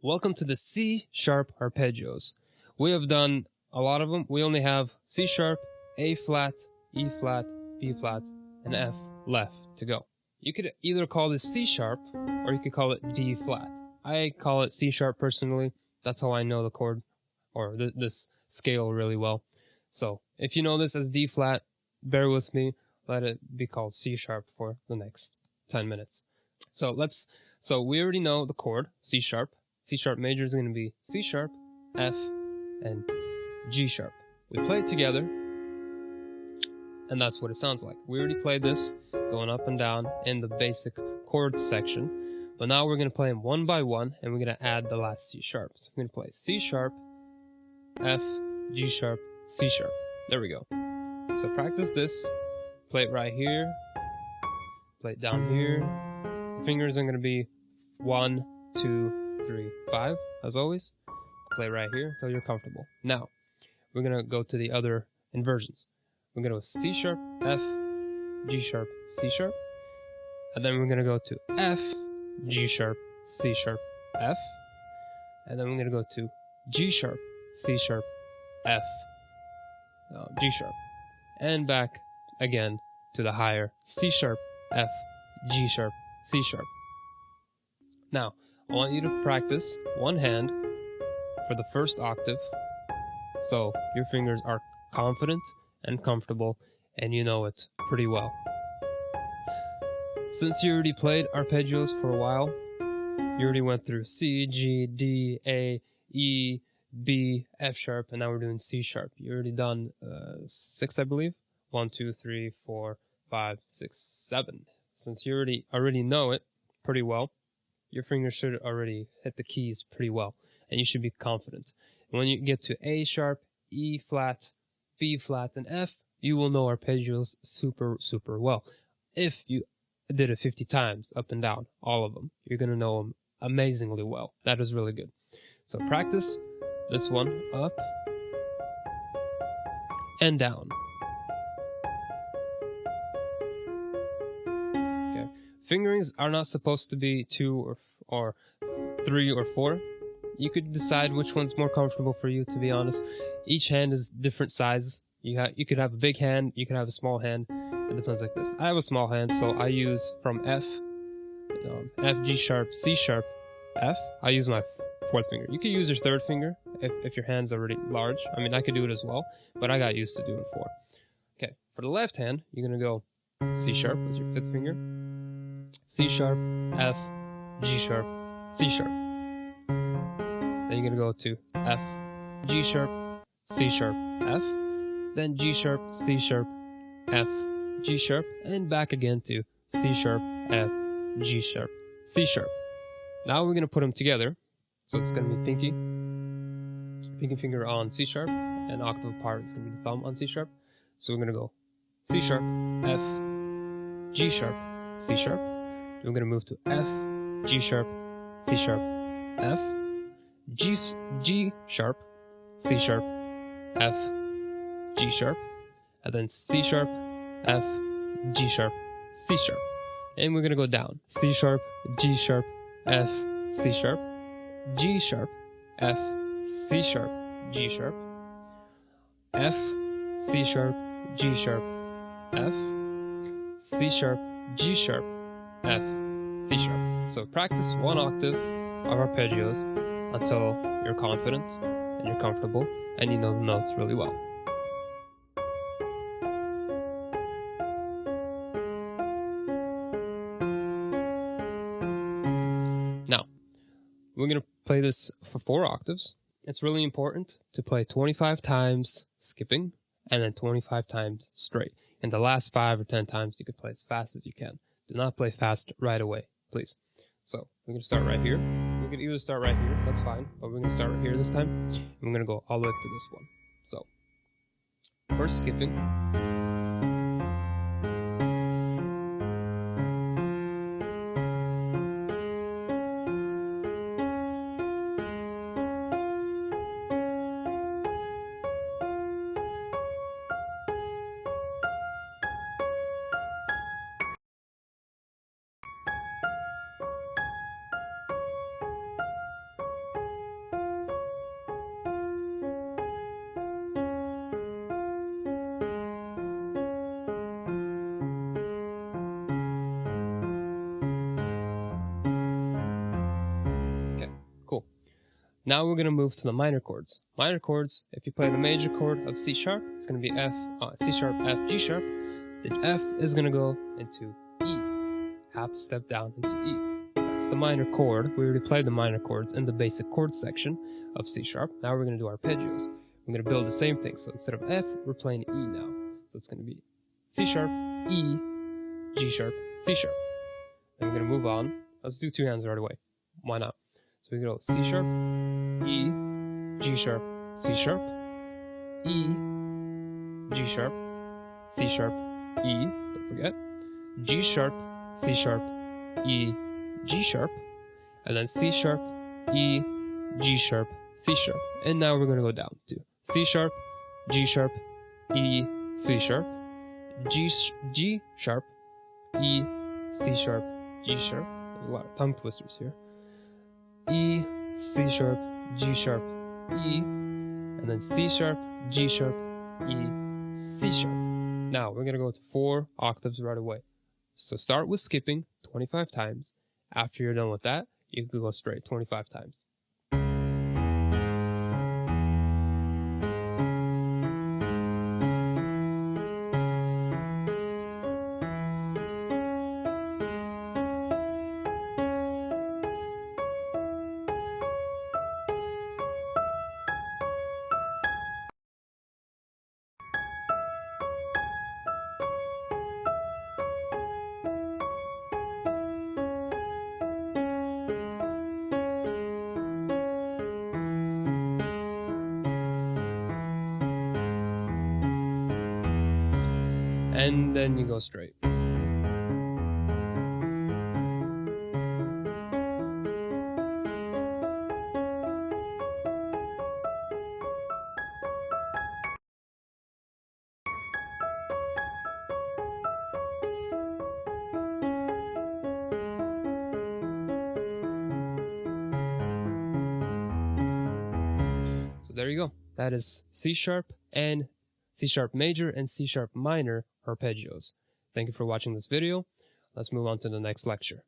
Welcome to the C sharp arpeggios. We have done a lot of them. We only have C sharp, A flat, E flat, B flat, and F left to go. You could either call this C sharp or you could call it D flat. I call it C sharp personally. That's how I know the chord or this scale really well. So if you know this as D flat, bear with me. Let it be called C sharp for the next 10 minutes. So we already know the chord C sharp. C sharp major is going to be C sharp, F, and G sharp. We play it together, and that's what it sounds like. We already played this going up and down in the basic chords section, but now we're going to play them one by one, and we're going to add the last C sharp. So we're going to play C sharp, F, G sharp, C sharp. There we go. So practice this. Play it right here. Play it down here. The fingers are going to be 1, 2, 3, 5, as always. Play right here until you're comfortable. Now, we're going to go to the other inversions. We're going to go C sharp, F, G sharp, C sharp. And then we're going to go to F, G sharp, C sharp, F. And then we're going to go to G sharp, C sharp, F, G sharp. And back again to the higher C sharp, F, G sharp, C sharp. Now, I want you to practice one hand for the first octave so your fingers are confident and comfortable and you know it pretty well. Since you already played arpeggios for a while, you already went through C, G, D, A, E, B, F sharp, and now we're doing C sharp. You already done 6, I believe. 1, 2, 3, 4, 5, 6, 7. Since you already know it pretty well, your fingers should already hit the keys pretty well, and you should be confident. And when you get to A sharp, E flat, B flat, and F, you will know arpeggios super, super well. If you did it 50 times, up and down, all of them, you're going to know them amazingly well. That is really good. So practice this one up and down. Fingerings are not supposed to be 2 or 3 or 4. You could decide which one's more comfortable for you, to be honest. Each hand is different size. You could have a big hand, you could have a small hand. It depends like this. I have a small hand, so I use from F, G sharp, C sharp, F. I use my 4th finger. You could use your 3rd finger if your hand's already large. I mean, I could do it as well, but I got used to doing 4. Okay, for the left hand, you're going to go C sharp with your 5th finger. C sharp, F, G sharp, C sharp. Then you're going to go to F, G sharp, C sharp, F. Then G sharp, C sharp, F, G sharp. And back again to C sharp, F, G sharp, C sharp. Now we're going to put them together. So it's going to be pinky finger on C sharp, and octave apart is going to be the thumb on C sharp. So we're going to go C sharp, F, G sharp, C sharp. We're going to move to F, G sharp, C sharp, F, G sharp, C sharp, F, G sharp, and then C sharp, F, G sharp, C sharp. And we're going to go down. C sharp, G sharp, F, C sharp, G sharp, F, C sharp, G sharp, F, C sharp, G sharp, F, C sharp, G sharp, F, C sharp. So practice one octave of arpeggios until you're confident and you're comfortable and you know the notes really well. Now, we're going to play this for 4 octaves. It's really important to play 25 times skipping and then 25 times straight. And the last 5 or 10 times you can play as fast as you can. Do not play fast right away, please. So we're going to start right here. We could either start right here, that's fine, but we're going to start right here this time. And we're going to go all the way to this one. So, first skipping. Now we're going to move to the minor chords. Minor chords, if you play the major chord of C sharp, it's going to be C sharp, F, G sharp. The F is going to go into E, half a step down into E. That's the minor chord. We already played the minor chords in the basic chord section of C sharp. Now we're going to do arpeggios. We're going to build the same thing. So instead of F, we're playing E now. So it's going to be C sharp, E, G sharp, C sharp. Then we're going to move on. Let's do two hands right away. Why not? So we go C sharp, E, G sharp, C sharp, E, G sharp, C sharp, E, don't forget, G sharp, C sharp, E, G sharp, and then C sharp, E, G sharp, C sharp. And now we're going to go down to C sharp, G sharp, E, C sharp, G sharp, E, C sharp, G sharp. There's a lot of tongue twisters here. E, C sharp, G sharp, E, and then C sharp, G sharp, E, C sharp. Now we're going to go to 4 octaves right away. So start with skipping 25 times. After you're done with that, you can go straight 25 times. And then you go straight. So there you go. That is C sharp and C sharp major and C sharp minor arpeggios. Thank you for watching this video. Let's move on to the next lecture.